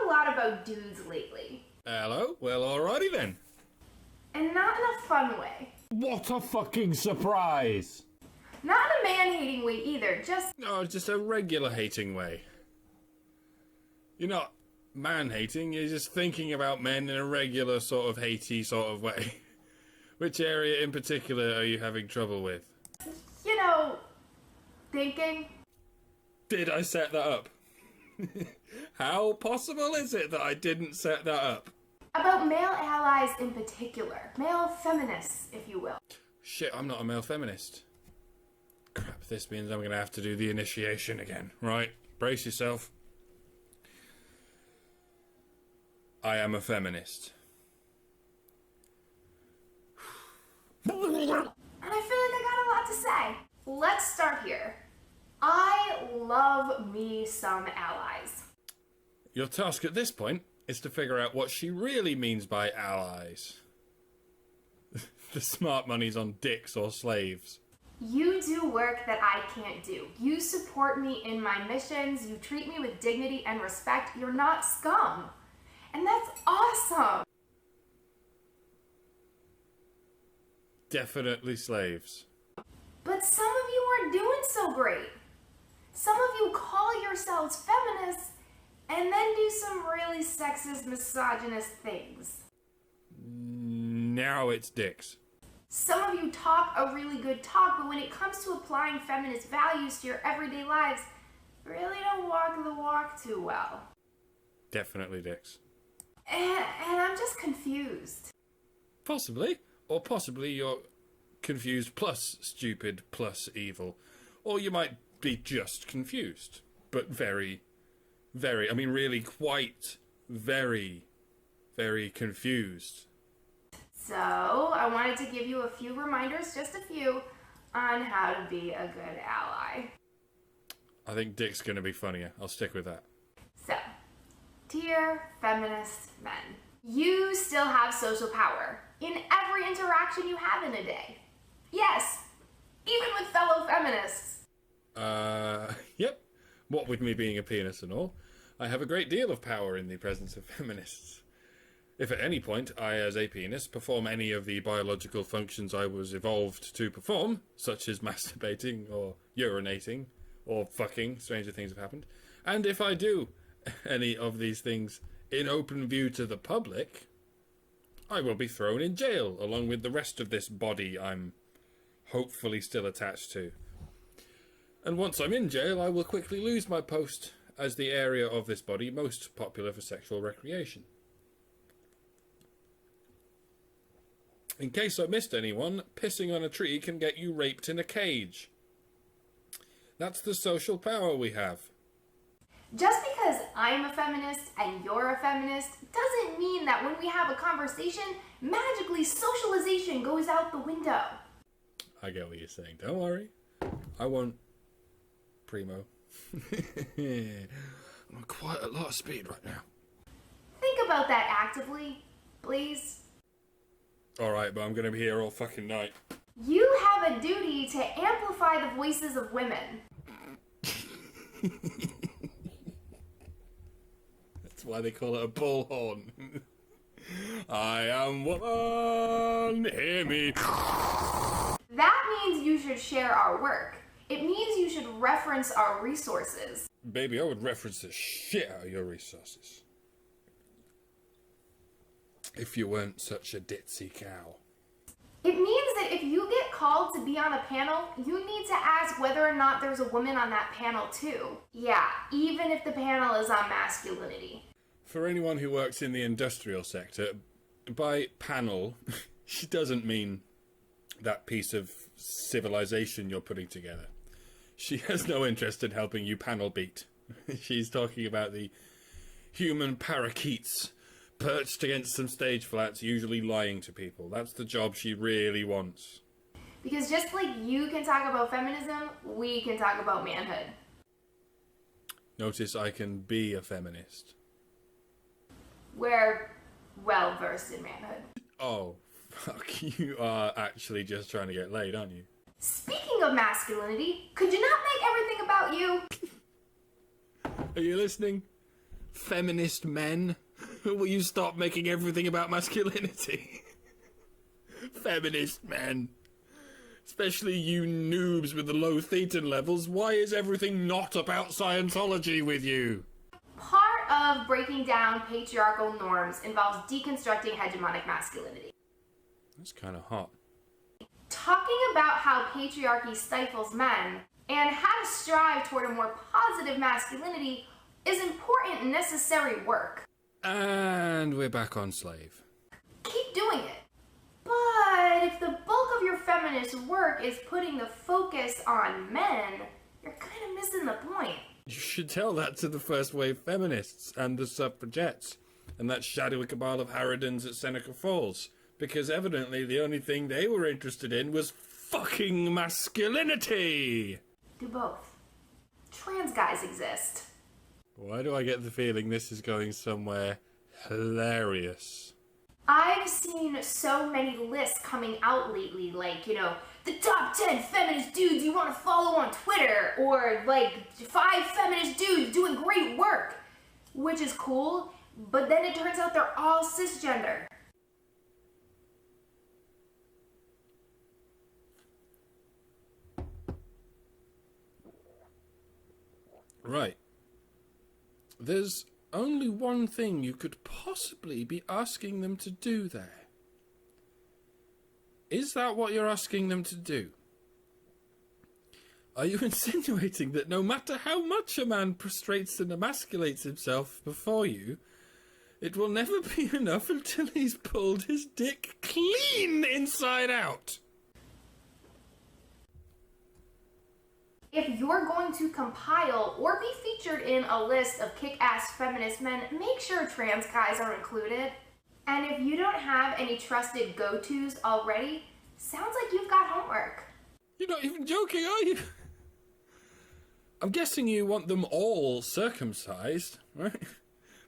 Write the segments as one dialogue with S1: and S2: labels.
S1: a lot about dudes lately.
S2: Hello? Well, alrighty then.
S1: And not in a fun way.
S3: What a fucking surprise!
S1: Not in a man-hating way either,
S2: No, just a regular hating way. You're not man-hating, you're just thinking about men in a regular sort of hatey sort of way. Which area in particular are you having trouble with?
S1: thinking.
S2: Did I set that up? How possible is it that I didn't set that up?
S1: About male allies in particular. Male feminists, if you will.
S2: Shit, I'm not a male feminist. Crap, this means I'm going to have to do the initiation again. Right, brace yourself. I am a feminist.
S1: And I feel like I got a lot to say. Let's start here. I love me some allies.
S2: Your task at this point is to figure out what she really means by allies. The smart money's on dicks or slaves.
S1: You do work that I can't do. You support me in my missions. You treat me with dignity and respect. You're not scum. And that's awesome.
S2: Definitely slaves.
S1: But some of you aren't doing so great. Some of you call yourselves feminists and then do some really sexist, misogynist things.
S2: Now it's dicks.
S1: Some of you talk a really good talk, but when it comes to applying feminist values to your everyday lives, you really don't walk the walk too well.
S2: Definitely dicks.
S1: And I'm just confused.
S2: Possibly. Or possibly you're confused plus stupid plus evil. Or you might be just confused. But very, very, really quite very, very confused.
S1: So, I wanted to give you a few reminders, just a few, on how to be a good ally.
S2: I think dick's gonna be funnier. I'll stick with that.
S1: So, dear feminist men, you still have social power in every interaction you have in a day. Yes, even with fellow feminists.
S2: Yep. What with me being a penis and all, I have a great deal of power in the presence of feminists. If at any point I, as a penis, perform any of the biological functions I was evolved to perform, such as masturbating or urinating or fucking, stranger things have happened, and if I do any of these things in open view to the public, I will be thrown in jail along with the rest of this body I'm hopefully still attached to. And once I'm in jail, I will quickly lose my post as the area of this body most popular for sexual recreation. In case I missed anyone, pissing on a tree can get you raped in a cage. That's the social power we have.
S1: Just because I'm a feminist and you're a feminist doesn't mean that when we have a conversation, magically socialization goes out the window.
S2: I get what you're saying. Don't worry. I won't. Primo. I'm on quite a lot of speed right now.
S1: Think about that actively, please.
S2: Alright, but I'm going to be here all fucking night.
S1: You have a duty to amplify the voices of women.
S2: That's why they call it a bullhorn. I am one, hear me.
S1: That means you should share our work. It means you should reference our resources.
S2: Baby, I would reference the shit out of your resources. If you weren't such a ditzy cow.
S1: It means that if you get called to be on a panel, you need to ask whether or not there's a woman on that panel too. Yeah, even if the panel is on masculinity.
S2: For anyone who works in the industrial sector, by panel, she doesn't mean that piece of civilization you're putting together. She has no interest in helping you panel beat. She's talking about the human parakeets perched against some stage flats, usually lying to people. That's the job she really wants.
S1: Because just like you can talk about feminism, we can talk about manhood.
S2: Notice I can be a feminist.
S1: We're well versed in manhood.
S2: Oh, fuck, you are actually just trying to get laid, aren't you?
S1: Speaking of masculinity, could you not make everything about you?
S2: Are you listening? feminist men? Will you stop making everything about masculinity? Feminist men. Especially you noobs with the low thetan levels. Why is everything not about Scientology with you?
S1: Part of breaking down patriarchal norms involves deconstructing hegemonic masculinity.
S2: That's kind of hot.
S1: Talking about how patriarchy stifles men and how to strive toward a more positive masculinity is important and necessary work.
S2: And we're back on slave.
S1: Keep doing it. But if the bulk of your feminist work is putting the focus on men, you're kind of missing the point.
S2: You should tell that to the first wave feminists and the suffragettes and that shadowy cabal of harridans at Seneca Falls, because evidently the only thing they were interested in was fucking masculinity.
S1: Do both. Trans guys exist.
S2: Why do I get the feeling this is going somewhere hilarious?
S1: I've seen so many lists coming out lately, like, the top 10 feminist dudes you want to follow on Twitter, or, 5 feminist dudes doing great work, which is cool, but then it turns out they're all cisgender.
S2: Right. There's only one thing you could possibly be asking them to do there. Is that what you're asking them to do? Are you insinuating that no matter how much a man prostrates and emasculates himself before you, it will never be enough until he's pulled his dick clean inside out?
S1: If you're going to compile or be featured in a list of kick-ass feminist men, make sure trans guys are included. And if you don't have any trusted go-tos already, sounds like you've got homework.
S2: You're not even joking, are you? I'm guessing you want them all circumcised, right?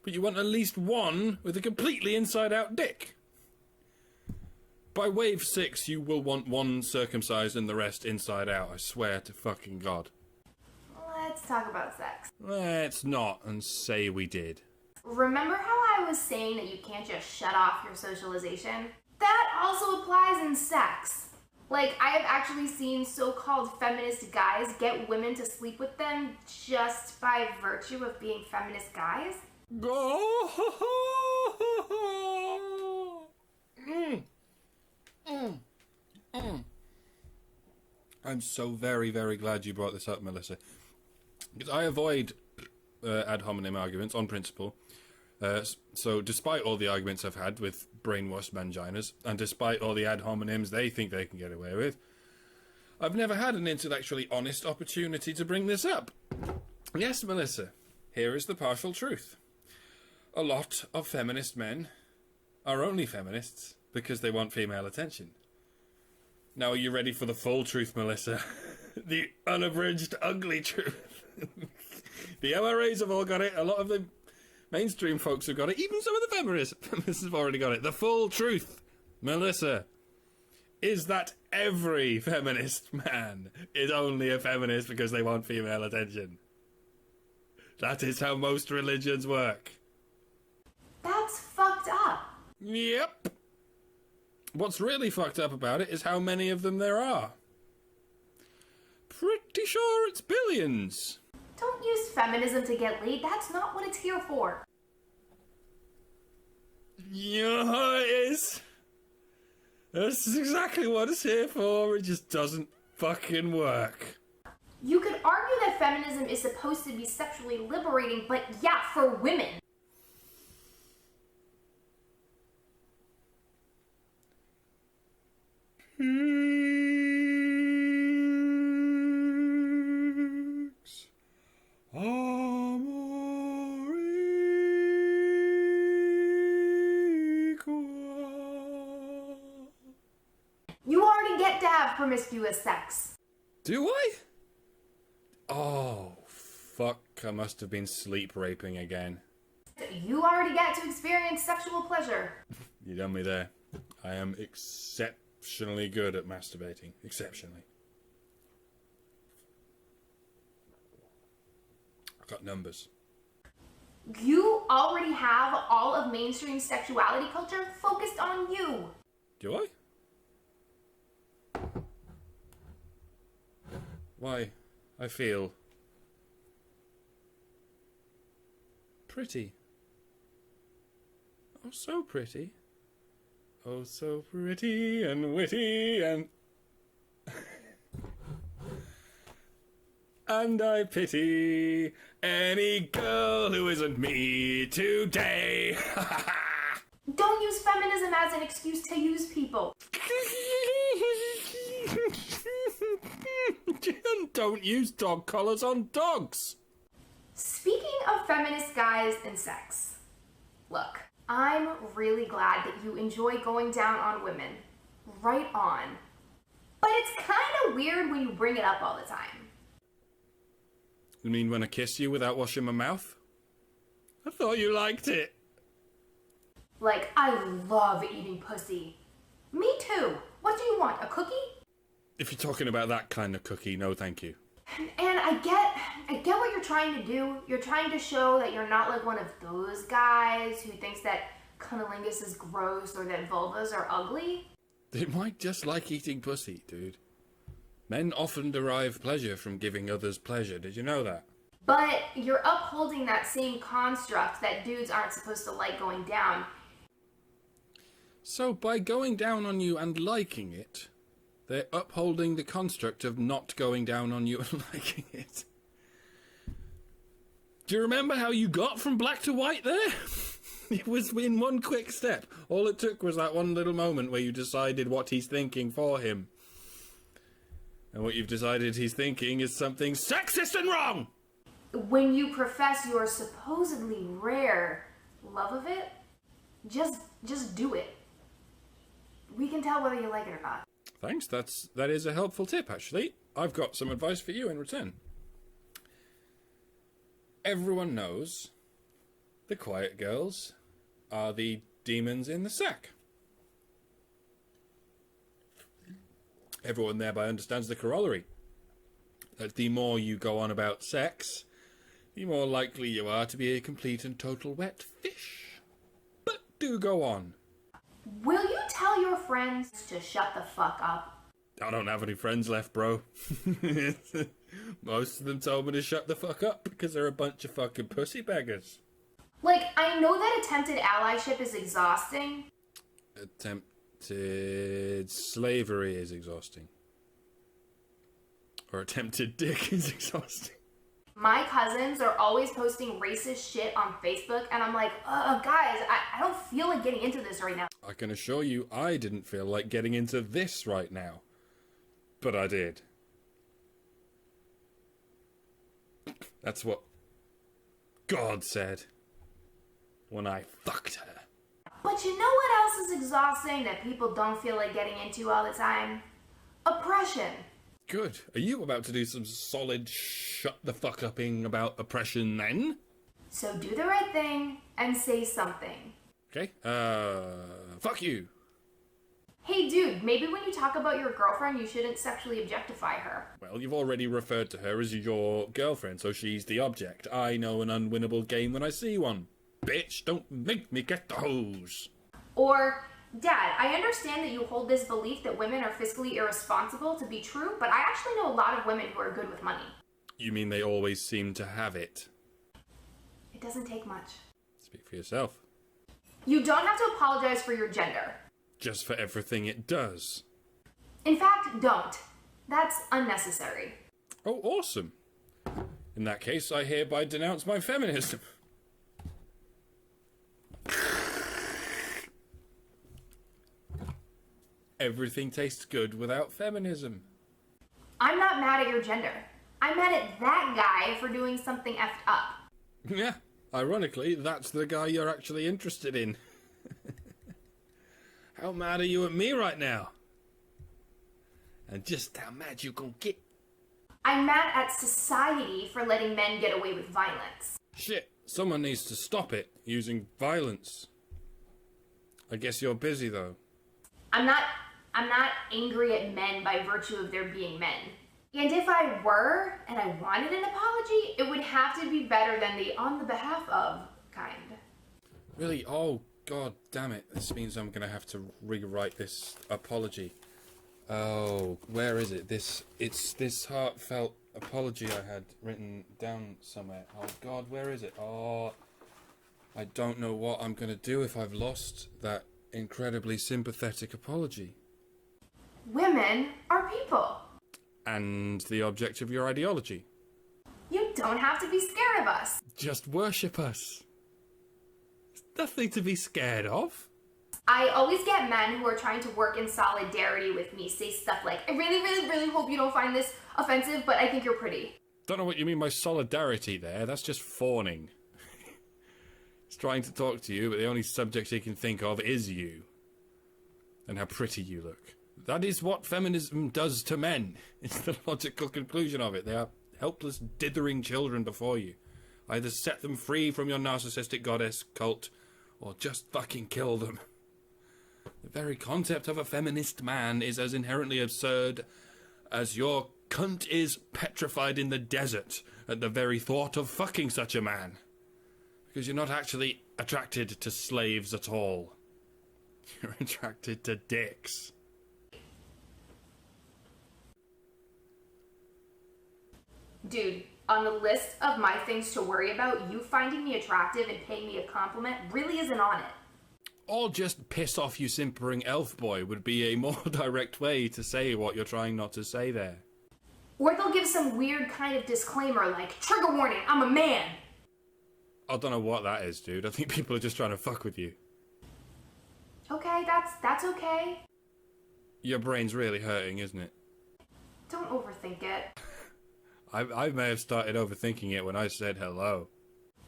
S2: But you want at least one with a completely inside-out dick. By wave 6, you will want one circumcised and the rest inside out, I swear to fucking God.
S1: Let's talk about sex.
S2: Let's not, and say we did.
S1: Remember how I was saying that you can't just shut off your socialization? That also applies in sex. Like, I have actually seen so-called feminist guys get women to sleep with them just by virtue of being feminist guys.
S2: I'm so very, very glad you brought this up, Melissa. Because I avoid ad hominem arguments on principle. So despite all the arguments I've had with brainwashed manginas, and despite all the ad hominems they think they can get away with, I've never had an intellectually honest opportunity to bring this up. Yes, Melissa, here is the partial truth. A lot of feminist men are only feminists because they want female attention. Now, are you ready for the full truth, Melissa? The unabridged, ugly truth. The MRAs have all got it. A lot of the mainstream folks have got it. Even some of the feminists have already got it. The full truth, Melissa, is that every feminist man is only a feminist because they want female attention. That is how most religions work.
S1: That's fucked up.
S2: Yep. What's really fucked up about it is how many of them there are. Pretty sure it's billions.
S1: Don't use feminism to get laid. That's not what it's here for.
S2: Yeah, it is. This is exactly what it's here for. It just doesn't fucking work.
S1: You could argue that feminism is supposed to be sexually liberating, but yeah, for women. You already get to have promiscuous sex.
S2: Do I? Oh, fuck. I must have been sleep raping again.
S1: You already get to experience sexual pleasure.
S2: You done me there. I am exceptionally good at masturbating. Exceptionally. I've got numbers.
S1: You already have all of mainstream sexuality culture focused on you.
S2: Do I? Why, I feel pretty. Oh, so pretty. Oh, so pretty and witty and... And I pity any girl who isn't me today.
S1: Don't use feminism as an excuse to use people.
S2: Don't use dog collars on dogs.
S1: Speaking of feminist guys and sex, look, I'm really glad that you enjoy going down on women. Right on. But it's kind of weird when you bring it up all the time.
S2: You mean when I kiss you without washing my mouth? I thought you liked it.
S1: Like, I love eating pussy. Me too. What do you want, a cookie?
S2: If you're talking about that kind of cookie, no thank you.
S1: And I get what you're trying to do. You're trying to show that you're not like one of those guys who thinks that cunnilingus is gross or that vulvas are ugly.
S2: They might just like eating pussy, dude. Men often derive pleasure from giving others pleasure. Did you know that?
S1: But you're upholding that same construct that dudes aren't supposed to like going down.
S2: So by going down on you and liking it, they're upholding the construct of not going down on you and liking it. Do you remember how you got from black to white there? It was in one quick step. All it took was that one little moment where you decided what he's thinking for him. And what you've decided he's thinking is something sexist and wrong!
S1: When you profess your supposedly rare love of it, just do it. We can tell whether you like it or not.
S2: Thanks, that is a helpful tip, actually. I've got some advice for you in return. Everyone knows the quiet girls are the demons in the sack. Everyone thereby understands the corollary. That the more you go on about sex, the more likely you are to be a complete and total wet fish. But do go on.
S1: Will you tell your friends to shut the fuck up?
S2: I don't have any friends left, bro. Most of them told me to shut the fuck up because they're a bunch of fucking pussy beggars.
S1: Like, I know that attempted allyship is exhausting.
S2: Attempted slavery is exhausting. Or attempted dick is exhausting.
S1: My cousins are always posting racist shit on Facebook, and I'm like, guys, I don't feel like getting into this right now.
S2: I can assure you I didn't feel like getting into this right now. But I did. That's what God said when I fucked her.
S1: But you know what else is exhausting that people don't feel like getting into all the time? Oppression.
S2: Good. Are you about to do some solid shut the fuck upping about oppression then?
S1: So do the right thing and say something.
S2: Okay. Fuck you.
S1: Hey dude, maybe when you talk about your girlfriend, you shouldn't sexually objectify her.
S2: Well, you've already referred to her as your girlfriend, so she's the object. I know an unwinnable game when I see one. Bitch, don't make me get the hose.
S1: Or, Dad, I understand that you hold this belief that women are fiscally irresponsible to be true, but I actually know a lot of women who are good with money.
S2: You mean they always seem to have it?
S1: It doesn't take much.
S2: Speak for yourself.
S1: You don't have to apologize for your gender.
S2: Just for everything it does.
S1: In fact, don't. That's unnecessary.
S2: Oh, awesome. In that case, I hereby denounce my feminism. Everything tastes good without feminism.
S1: I'm not mad at your gender. I'm mad at that guy for doing something effed up.
S2: Yeah, ironically, that's the guy you're actually interested in. How mad are you at me right now? And just how mad you gonna get?
S1: I'm mad at society for letting men get away with violence.
S2: Shit, someone needs to stop it, using violence. I guess you're busy though. I'm not
S1: angry at men by virtue of their being men. And if I were, and I wanted an apology, it would have to be better than the on the behalf of kind.
S2: Really? Oh, god damn it. This means I'm going to have to rewrite this apology. Oh, where is it? It's this heartfelt apology I had written down somewhere. Oh god, where is it? Oh, I don't know what I'm going to do if I've lost that incredibly sympathetic apology.
S1: Women are people.
S2: And the object of your ideology.
S1: You don't have to be scared of us.
S2: Just worship us. There's nothing to be scared of.
S1: I always get men who are trying to work in solidarity with me say stuff like, I really, really, really hope you don't find this offensive, but I think you're pretty.
S2: Don't know what you mean by solidarity there. That's just fawning. He's trying to talk to you, but the only subject he can think of is you. And how pretty you look. That is what feminism does to men. It's the logical conclusion of it. They are helpless, dithering children before you. Either set them free from your narcissistic goddess cult, or just fucking kill them. The very concept of a feminist man is as inherently absurd as your cunt is petrified in the desert at the very thought of fucking such a man. Because you're not actually attracted to slaves at all. You're attracted to dicks.
S1: Dude, on the list of my things to worry about, you finding me attractive and paying me a compliment really isn't on it.
S2: Or just piss off you simpering elf boy would be a more direct way to say what you're trying not to say there.
S1: Or they'll give some weird kind of disclaimer like, trigger warning, I'm a man.
S2: I don't know what that is, dude. I think people are just trying to fuck with you.
S1: Okay, that's okay.
S2: Your brain's really hurting, isn't it?
S1: Don't overthink it.
S2: I may have started overthinking it when I said hello.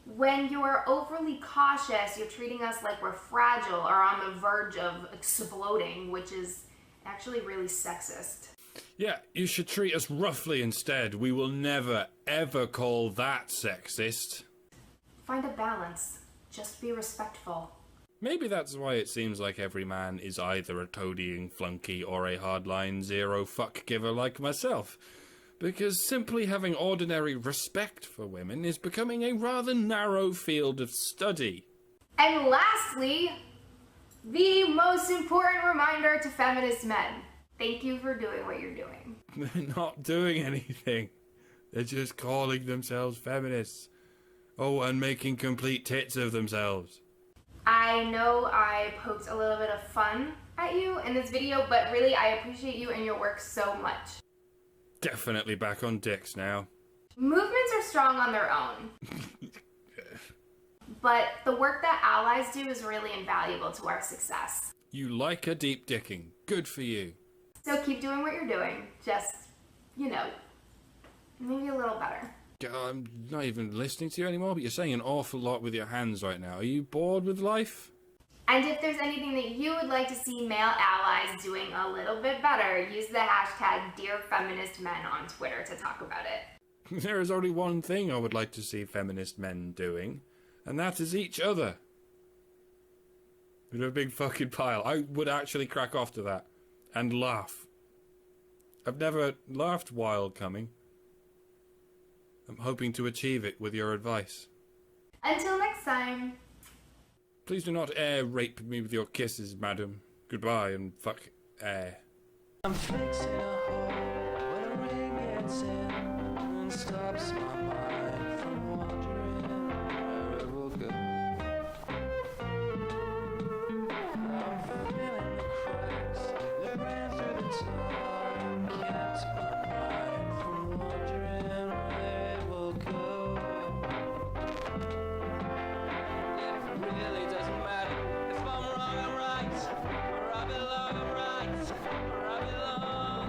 S1: When you're overly cautious, you're treating us like we're fragile or on the verge of exploding, which is actually really sexist.
S2: Yeah, you should treat us roughly instead. We will never, ever call that sexist.
S1: Find a balance. Just be respectful.
S2: Maybe that's why it seems like every man is either a toadying flunky or a hardline zero fuck giver like myself. Because simply having ordinary respect for women is becoming a rather narrow field of study.
S1: And lastly, the most important reminder to feminist men. Thank you for doing what you're doing.
S2: They're not doing anything. They're just calling themselves feminists. Oh, and making complete tits of themselves.
S1: I know I poked a little bit of fun at you in this video, but really I appreciate you and your work so much.
S2: Definitely back on dicks now.
S1: Movements are strong on their own. But the work that allies do is really invaluable to our success.
S2: You like a deep dicking. Good for you.
S1: So keep doing what you're doing. Just, maybe a little better.
S2: I'm not even listening to you anymore, but you're saying an awful lot with your hands right now. Are you bored with life?
S1: And if there's anything that you would like to see male allies doing a little bit better, use the hashtag #DearFeministMen on Twitter to talk about it.
S2: There is only one thing I would like to see feminist men doing, and that is each other. In a big fucking pile. I would actually crack off to that. And laugh. I've never laughed while coming. I'm hoping to achieve it with your advice.
S1: Until next time.
S2: Please do not rape me with your kisses, madam. Goodbye and fuck air.
S4: I'm fixing a hole where a ring gets in and stops my mind from wandering where it will go. I'm feeling the cracks that ran through the tar and kept my mind from wandering where it will go. It really doesn't matter if I'm wrong or right, where I belong or right, where I belong.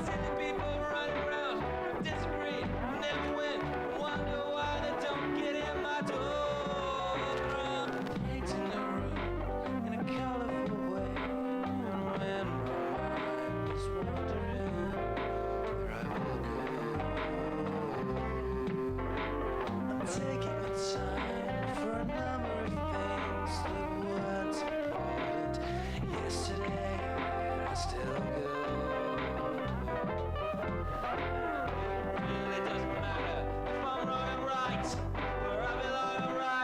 S4: Silly people running around who disagree, who never win, who wonder why they don't get in my door. I'm painting the room in a colorful way, and when my mind is wandering where I will go, I'm taking my time for a number of things that weren't important yesterday, and I still go. Really doesn't matter if I'm wrong or right, where I belong or right.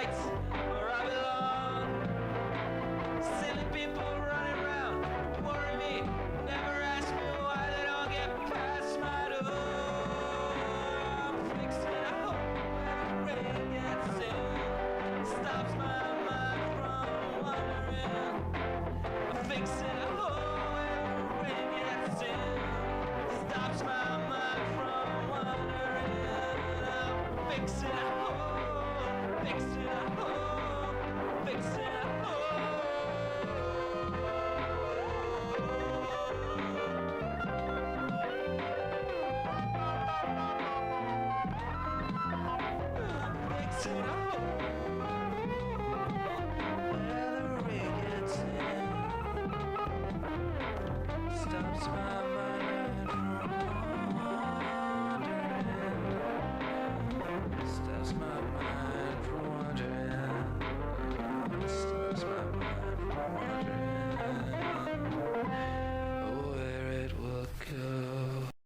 S4: Fixing a home, fixing a home. Fixing a home. Where the rain gets in, stops my